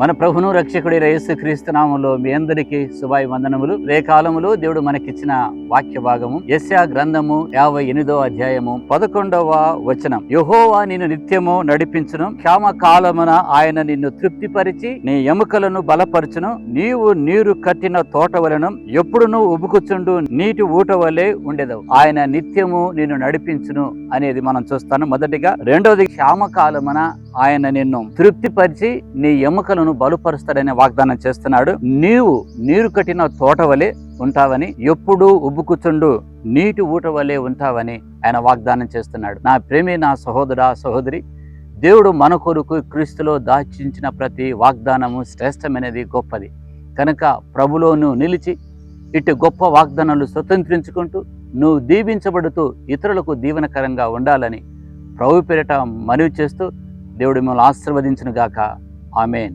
మన ప్రభును రక్షకుడైన యేసుక్రీస్తు నామములో మీ అందరికీ శుభాభివందనములు. రేకాలములో దేవుడు మనకిచ్చిన వాక్య భాగము యెషయా గ్రంథము 58వ అధ్యాయము 11వ వచనం. యెహోవా నిన్ను నిత్యము నడిపించును, క్షామ కాలమున ఆయన నిన్ను తృప్తిపరిచి నీ ఎముకలను బలపరచును. నీవు నీరు కట్టిన తోట వలెను ఎప్పుడును ఉబుకుచుండు నీటి ఊట వలె ఉండెదవు. ఆయన నిత్యము నిన్ను నడిపించును అనేది మనం చూస్తాను. మొదటిగా. రెండవది, క్షామ కాలమున ఆయన నిన్ను తృప్తిపరిచి నీ ఎముకలను బలుపరుస్తాడనే వాగ్దానం చేస్తున్నాడు. నీవు నీరు కట్టిన తోట వలె ఉంటావని, ఎప్పుడూ ఉబ్బుకుచుండు నీటి ఊట వలె ఉంటావని ఆయన వాగ్దానం చేస్తున్నాడు. నా ప్రేమి, నా సహోదరా సహోదరి, దేవుడు మన కొరకు క్రీస్తులో దాచించిన ప్రతి వాగ్దానము శ్రేష్టమైనది, గొప్పది. కనుక ప్రభులోను నిలిచి ఇటు గొప్ప వాగ్దానాలు స్వతంత్రించుకుంటూ నువ్వు దీవించబడుతూ ఇతరులకు దీవెనకరంగా ఉండాలని ప్రభు పేరిట మనవి చేస్తూ దేవుడు మిమ్మల్ని ఆశీర్వదించును గాక. ఆమేన్.